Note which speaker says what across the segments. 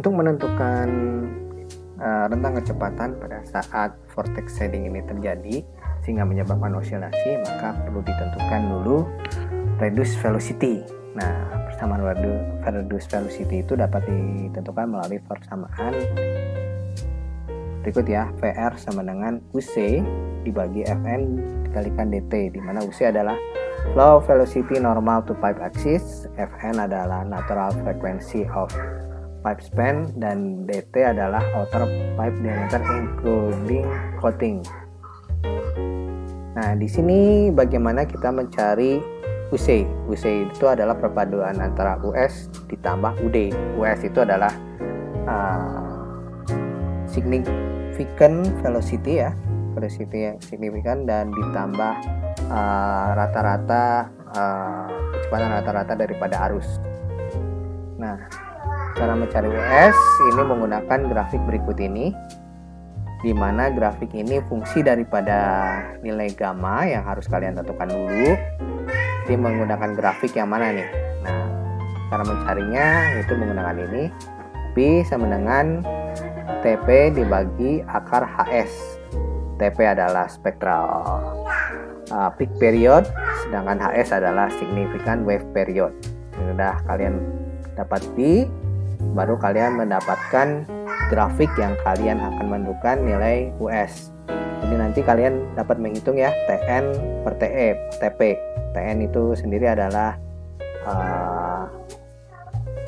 Speaker 1: Untuk menentukan rentang kecepatan pada saat vortex shading ini terjadi sehingga menyebabkan osilasi, maka perlu ditentukan dulu reduced velocity. Nah, persamaan reduced velocity itu dapat ditentukan melalui persamaan berikut ya. VR sama dengan UC dibagi Fn dikalikan dt, di mana UC adalah flow velocity normal to pipe axis, Fn adalah natural frequency of pipe span, dan dt adalah outer pipe diameter including coating. Nah, di sini bagaimana kita mencari UC? UC itu adalah perpaduan antara US ditambah UD. US itu adalah significant velocity ya, velocity yang signifikan, dan ditambah rata-rata kecepatan rata-rata daripada arus. Nah, cara mencari US ini menggunakan grafik berikut ini, di mana grafik ini fungsi daripada nilai gamma yang harus kalian tentukan dulu. Jadi menggunakan grafik yang mana nih? Nah, cara mencarinya itu menggunakan ini. P sama dengan TP dibagi akar HS. TP adalah spectral peak period, sedangkan HS adalah significant wave period. Sudah kalian dapat P, baru kalian mendapatkan grafik yang kalian akan menentukan nilai US. Jadi nanti kalian dapat menghitung ya TN per TE, TP. TN itu sendiri adalah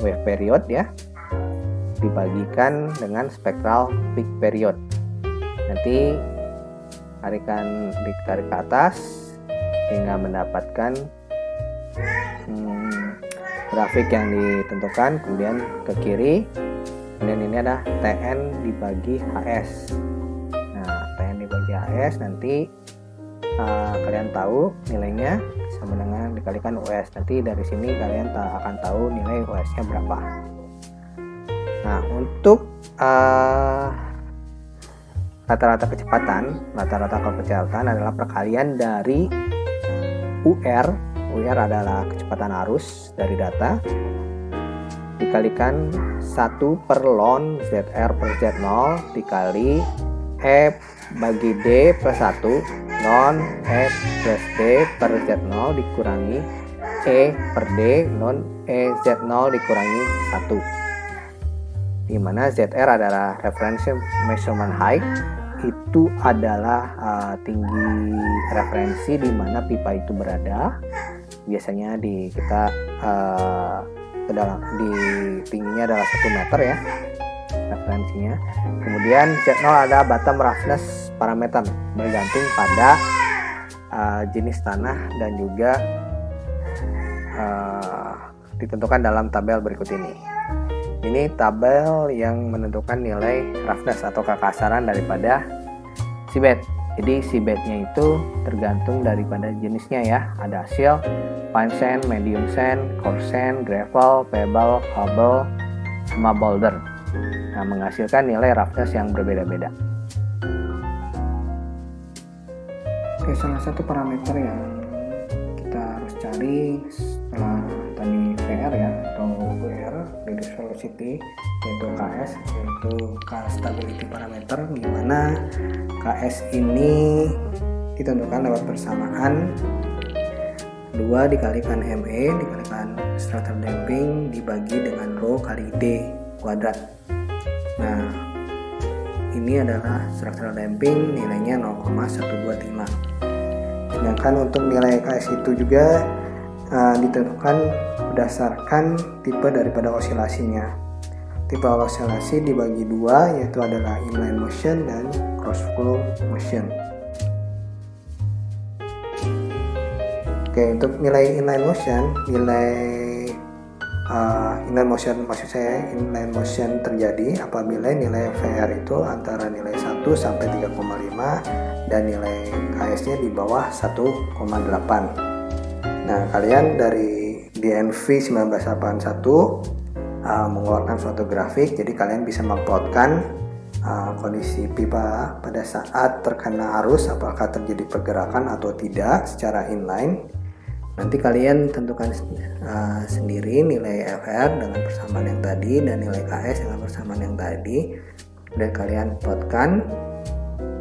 Speaker 1: wave period ya, dibagikan dengan spectral peak period. Nanti ditarik ke atas sehingga mendapatkan grafik yang ditentukan, kemudian ke kiri, kemudian ini ada TN dibagi HS. Nah, TN dibagi HS nanti kalian tahu nilainya sama dengan dikalikan US. Nanti dari sini kalian akan tahu nilai US-nya berapa. Nah, untuk rata-rata kecepatan adalah perkalian dari UR. UR adalah kecepatan arus dari data dikalikan 1 per ln ZR per Z0 dikali E bagi D plus 1 ln E plus D per Z0 dikurangi E per D ln E Z0 dikurangi 1, di mana ZR adalah reference measurement height, itu adalah tinggi referensi di mana pipa itu berada. Biasanya di tingginya adalah 1 meter ya referensinya. Kemudian Z0 ada bottom roughness parameter, bergantung pada jenis tanah dan juga ditentukan dalam tabel berikut ini. Ini tabel yang menentukan nilai roughness atau kekasaran daripada seabed. Jadi seabednya itu tergantung daripada jenisnya ya. Ada silt, fine sand, medium sand, coarse sand, gravel, pebble, cobble, sama boulder. Nah, menghasilkan nilai roughness yang berbeda-beda. Oke, salah satu parameter yang kita harus cari setelah tadi VR ya, atau WR, reduced velocity, yaitu KS, yaitu car stability parameter, di mana KS ini ditentukan lewat persamaan 2 dikalikan ME dikalikan structural damping dibagi dengan rho kali D kuadrat. Nah, ini adalah structural damping, nilainya 0,125. Sedangkan untuk nilai KS itu juga ditentukan berdasarkan tipe daripada osilasinya. Tipe osilasi dibagi 2, yaitu adalah inline motion dan cross flow motion. Oke, untuk nilai inline motion, inline motion terjadi apabila nilai VR itu antara nilai 1 sampai 3,5 dan nilai KS-nya di bawah 1,8. Nah, kalian dari DNV 1981 mengeluarkan suatu grafik, jadi kalian bisa mengplotkan kondisi pipa pada saat terkena arus, apakah terjadi pergerakan atau tidak secara inline. Nanti kalian tentukan sendiri nilai FR dengan persamaan yang tadi dan nilai KS dengan persamaan yang tadi, dan kalian plotkan.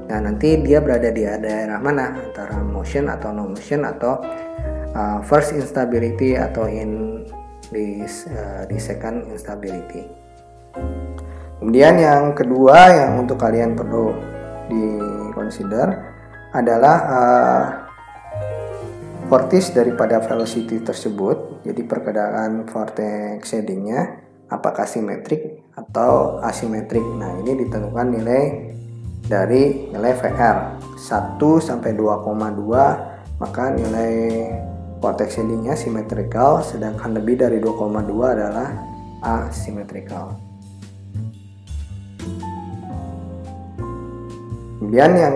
Speaker 1: Nah, nanti dia berada di daerah mana, antara motion atau no motion, atau first instability atau di second instability. Kemudian yang kedua yang untuk kalian perlu di consider adalah vortex daripada velocity tersebut. Jadi pergerakan vortex shadingnya apakah simetrik atau asimetrik. Nah, ini ditentukan nilai dari nilai VR 1 sampai 2,2, maka nilai vortex shadingnya symmetrical, sedangkan lebih dari 2,2 adalah asymmetrical. Kemudian yang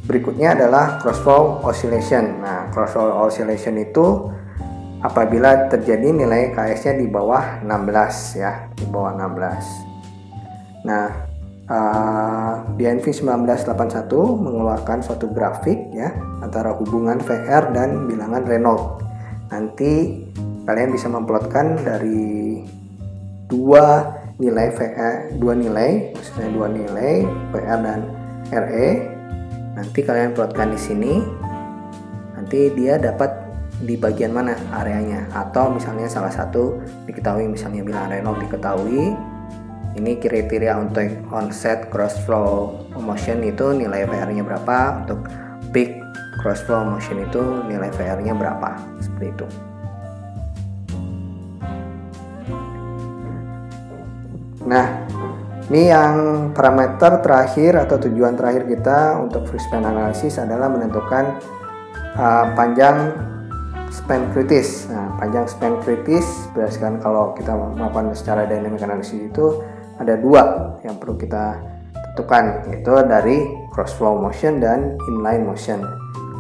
Speaker 1: berikutnya adalah crossflow oscillation. Nah, crossflow oscillation itu apabila terjadi nilai KS-nya di bawah 16 ya, di bawah 16. Nah, DNV 1981 mengeluarkan suatu grafik ya antara hubungan VR dan bilangan Reynolds. Nanti kalian bisa memplotkan dari dua nilai VR dan RE. Nanti kalian plotkan di sini. Nanti dia dapat di bagian mana areanya, atau misalnya salah satu diketahui, misalnya bilangan Reynolds diketahui. Ini kriteria untuk onset crossflow motion itu nilai VR-nya berapa, untuk peak crossflow motion itu nilai VR-nya berapa, seperti itu. Nah, ini yang parameter terakhir atau tujuan terakhir kita untuk free span analysis adalah menentukan panjang span kritis. Nah, panjang span kritis berdasarkan kalau kita melakukan secara dynamic analysis itu ada dua yang perlu kita tentukan, yaitu dari crossflow motion dan inline motion.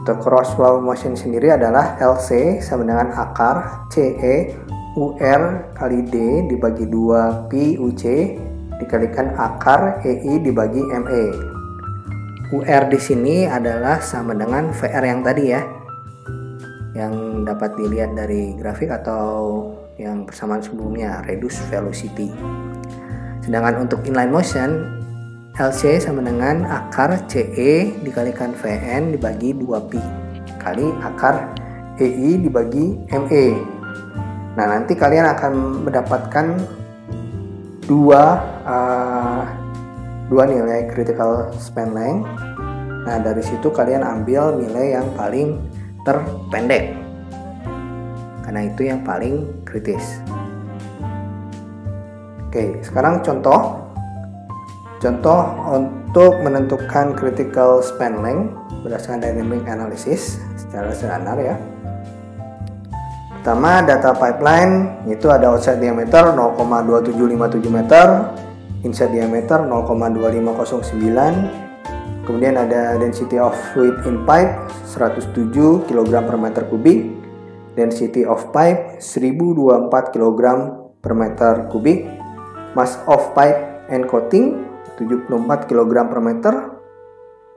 Speaker 1: Untuk crossflow motion sendiri adalah LC sama dengan akar CE UR kali D dibagi 2 Pi UC dikalikan akar EI dibagi ME. UR di sini adalah sama dengan VR yang tadi ya, yang dapat dilihat dari grafik atau yang persamaan sebelumnya, reduced velocity. Sedangkan untuk inline motion, LC sama dengan akar CE dikalikan VN dibagi 2Pi kali akar EI dibagi ME. Nah, nanti kalian akan mendapatkan dua nilai critical span length. Nah, dari situ kalian ambil nilai yang paling terpendek, karena itu yang paling kritis. Oke, sekarang contoh untuk menentukan critical span length berdasarkan dynamic analysis secara sederhana ya. Pertama, data pipeline itu ada outside diameter 0,2757 meter, inside diameter 0,2509. Kemudian ada density of fluid in pipe 107 kg per meter kubik, density of pipe 1024 kg per meter kubik, mass of pipe and coating 74 kg per meter,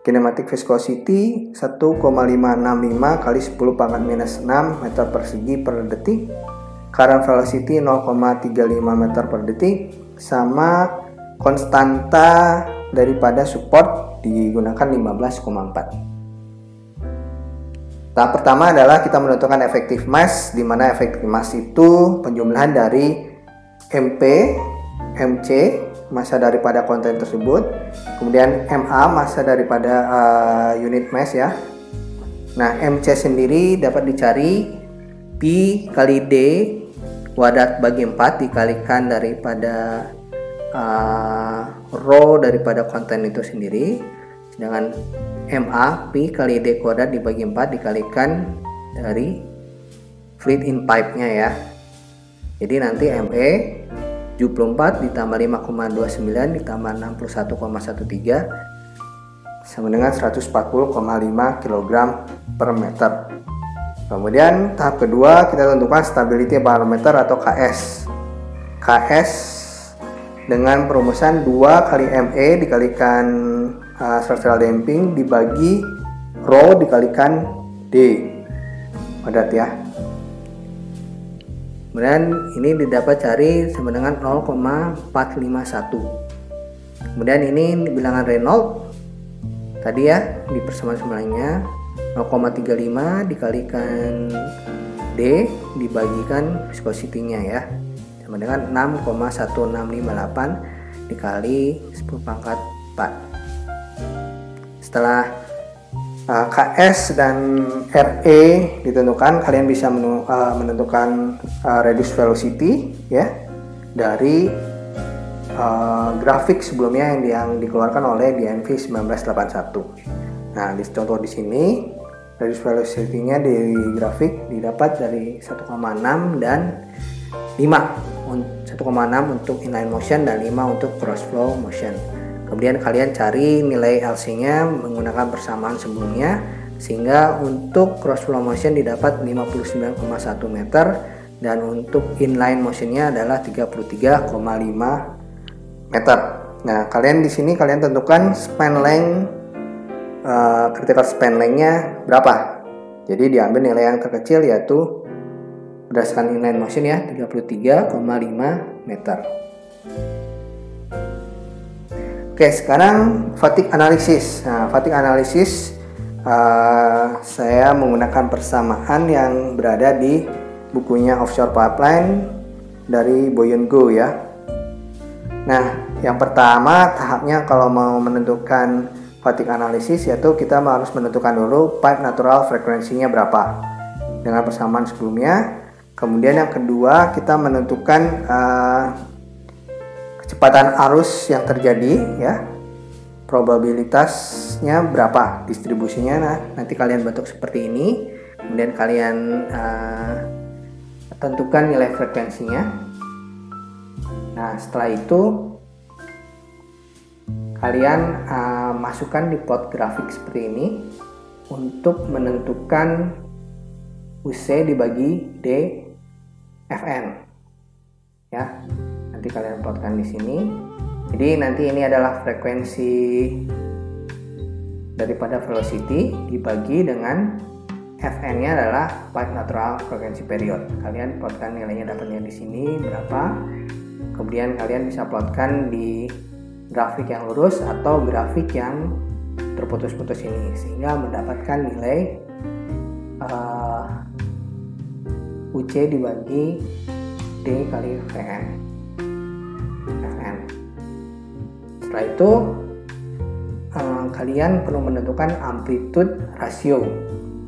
Speaker 1: kinematic viscosity 1,565 kali 10⁻⁻⁶ meter persegi per detik, current velocity 0,35 meter per detik, sama konstanta daripada support digunakan 15,4. Tahap pertama adalah kita menentukan effective mass, di mana effective mass itu penjumlahan dari MP, MC massa daripada konten tersebut, kemudian MA massa daripada unit mass ya. Nah, MC sendiri dapat dicari Pi kali D kuadrat bagi 4 dikalikan daripada rho daripada konten itu sendiri, sedangkan MA Pi kali D kuadrat dibagi 4 dikalikan dari fluid in pipe-nya ya. Jadi nanti ME 74 ditambah 5,29 ditambah 61,13 sama dengan 140,5 kg per meter. Kemudian tahap kedua kita tentukan stability parameter atau KS. KS dengan perumusan 2 kali ME dikalikan structural damping dibagi rho dikalikan D kuadrat ya. Kemudian ini didapat cari sama dengan 0,451. Kemudian ini bilangan Reynolds tadi ya, di persamaan sebelahnya 0,35 dikalikan D dibagikan viscosity-nya ya, sama dengan 6,1658 dikali 10 pangkat 4. Setelah KS dan RE ditentukan, kalian bisa menentukan reduced velocity ya dari grafik sebelumnya yang dikeluarkan oleh DNV 1981. Nah, di contoh di sini reduced velocity-nya di grafik didapat dari 1,6 dan 5. 1,6 untuk inline motion dan 5 untuk cross flow motion. Kemudian kalian cari nilai LC-nya menggunakan persamaan sebelumnya, sehingga untuk cross flow motion didapat 59,1 meter dan untuk inline motion-nya adalah 33,5 meter. Nah, kalian di sini kalian tentukan span length, critical span length-nya berapa. Jadi diambil nilai yang terkecil, yaitu berdasarkan inline motion ya, 33,5 meter. Oke, sekarang fatigue analysis. Nah, fatigue analysis saya menggunakan persamaan yang berada di bukunya Offshore Pipeline dari Boyan Go ya. Nah, yang pertama tahapnya kalau mau menentukan fatigue analysis, yaitu kita harus menentukan dulu pipe natural frekuensinya berapa dengan persamaan sebelumnya. Kemudian yang kedua kita menentukan kecepatan arus yang terjadi ya, probabilitasnya berapa, distribusinya. Nah, nanti kalian bentuk seperti ini, kemudian kalian tentukan nilai frekuensinya. Nah, setelah itu kalian masukkan di plot grafik seperti ini untuk menentukan UC dibagi DFN ya. Nanti kalian plotkan di sini. Jadi nanti ini adalah frekuensi daripada velocity dibagi dengan Fn-nya adalah pipe natural frequency period. Kalian plotkan nilainya dapatnya di sini berapa. Kemudian kalian bisa plotkan di grafik yang lurus atau grafik yang terputus-putus ini, sehingga mendapatkan nilai UC dibagi D kali Fn. Setelah itu kalian perlu menentukan amplitude rasio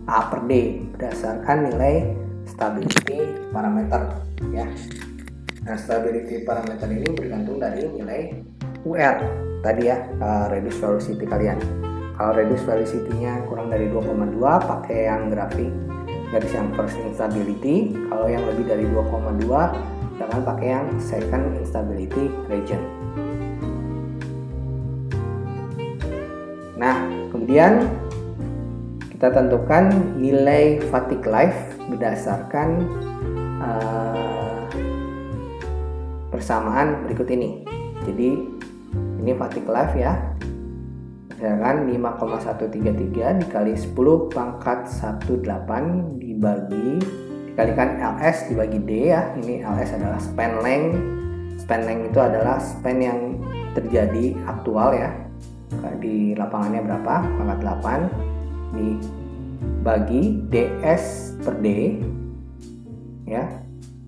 Speaker 1: A per D berdasarkan nilai stability parameter ya. Nah, stability parameter ini bergantung dari nilai UR tadi ya, reduced velocity kalian. Kalau reduced velocity-nya kurang dari 2,2 pakai yang grafik garis yang first instability. Kalau yang lebih dari 2,2 jangan pakai yang second instability region. Nah, kemudian kita tentukan nilai fatigue life berdasarkan persamaan berikut ini. Jadi ini fatigue life ya, berdasarkan 5,133 dikali 10 pangkat 18 dikalikan LS dibagi D ya. Ini LS adalah span length. Span length itu adalah span yang terjadi aktual ya, di lapangannya berapa, pangkat 8 dibagi DS per D ya,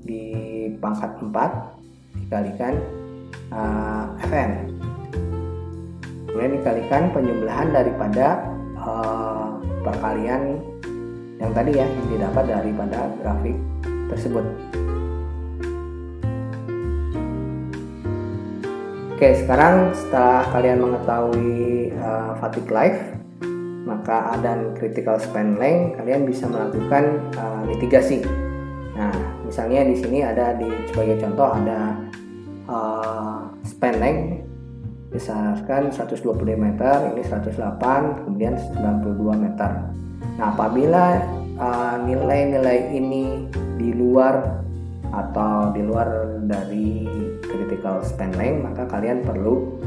Speaker 1: di pangkat 4 dikalikan Fn, kemudian dikalikan penjumlahan daripada perkalian yang tadi ya, yang didapat daripada grafik tersebut. Oke, sekarang setelah kalian mengetahui fatigue life, maka dan critical span length, kalian bisa melakukan mitigasi. Nah, misalnya di sini ada sebagai contoh ada span length berdasarkan 120 meter, ini 108, kemudian 92 meter. Nah, apabila nilai-nilai ini di luar dari critical span length, maka kalian perlu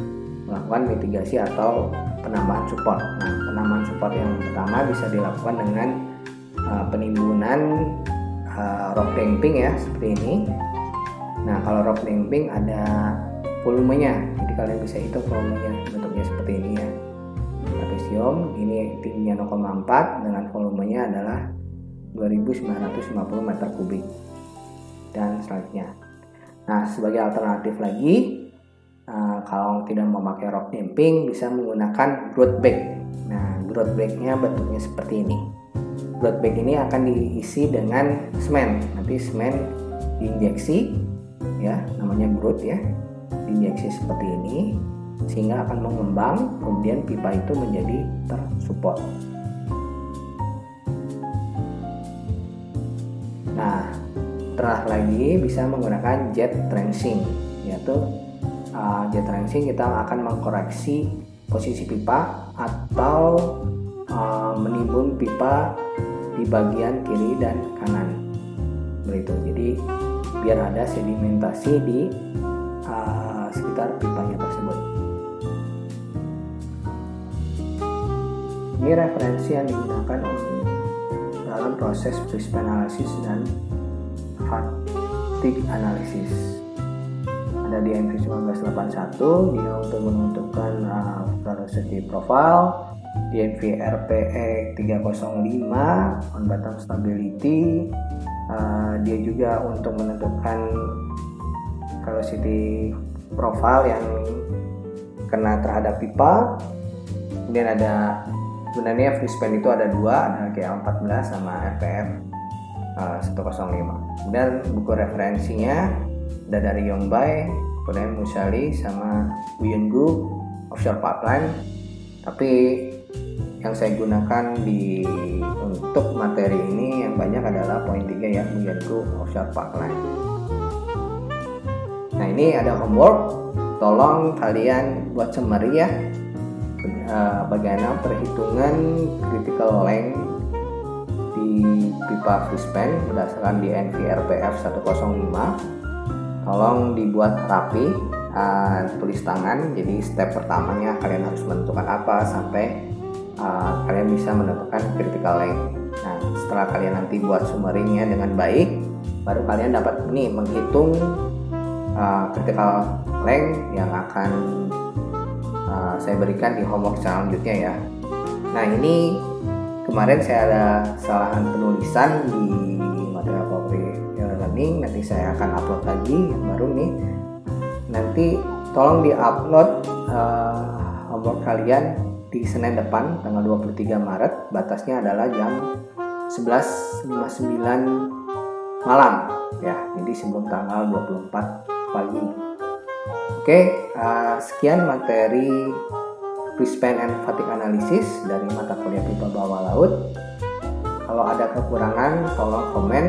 Speaker 1: melakukan mitigasi atau penambahan support. Nah, penambahan support yang pertama bisa dilakukan dengan penimbunan rock damping ya, seperti ini. Nah, kalau rock damping ada volumenya, jadi kalian bisa hitung volumenya, bentuknya seperti ini ya. Trapesium ini tingginya 0,4 dengan volumenya adalah 2950 meter kubik dan selanjutnya. Nah, sebagai alternatif lagi, kalau tidak memakai rock damping bisa menggunakan grout bag. Nah, grout bagnya bentuknya seperti ini. Grout bag ini akan diisi dengan semen. Nanti semen diinjeksi ya, namanya grout ya. Diinjeksi seperti ini sehingga akan mengembang, kemudian pipa itu menjadi tersupport. Nah, terakhir lagi bisa menggunakan jet trenching, yaitu jet trenching kita akan mengkoreksi posisi pipa atau menimbun pipa di bagian kiri dan kanan, begitu. Jadi biar ada sedimentasi di sekitar pipanya tersebut. Ini referensi yang digunakan dalam proses Fishpan analysis dan fatigue analysis. Ada di NV 1981 dia untuk menentukan velocity profile, di NV RPE 305 on bottom stability, dia juga untuk menentukan velocity profile yang kena terhadap pipa. Kemudian ada sebenarnya Fishpan itu ada dua, ada GL14 sama RPF 105. Kemudian buku referensinya ada dari Yongbei, kemudian Musali sama Uyungu Offshore Pipeline. Tapi yang saya gunakan untuk materi ini yang banyak adalah poin 3 ya, Uyungu Offshore Pipeline. Nah, ini ada homework, tolong kalian buat summary ya, bagaimana perhitungan critical length di pipa Fishpan berdasarkan di NV RPF 105. Tolong dibuat rapi, tulis tangan. Jadi step pertamanya kalian harus menentukan apa sampai kalian bisa menentukan critical length. Nah, setelah kalian nanti buat summary-nya dengan baik, baru kalian dapat menghitung critical length yang akan saya berikan di homework selanjutnya ya. Nah, ini kemarin saya ada kesalahan penulisan di materi learning, nanti saya akan upload lagi yang baru nih. Nanti tolong di-upload homework kalian di Senin depan tanggal 23 Maret, batasnya adalah jam 11.59 malam ya, jadi sebelum tanggal 24 pagi. Oke, sekian materi Fishpan and Fatigue Analysis dari mata kuliah pipa bawah laut. Kalau ada kekurangan tolong komen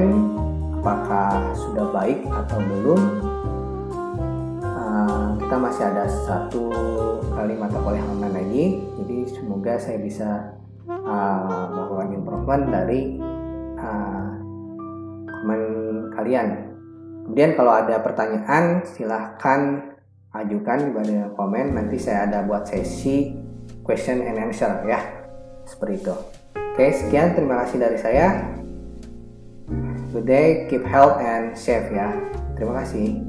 Speaker 1: apakah sudah baik atau belum. Kita masih ada 1 kali mata kuliah online lagi, jadi semoga saya bisa melakukan improvement dari komen kalian. Kemudian kalau ada pertanyaan silahkan ajukan di bagian komen, nanti saya ada buat sesi question and answer ya, seperti itu. Oke, sekian, terima kasih dari saya. Good day, keep health and safe ya. Terima kasih.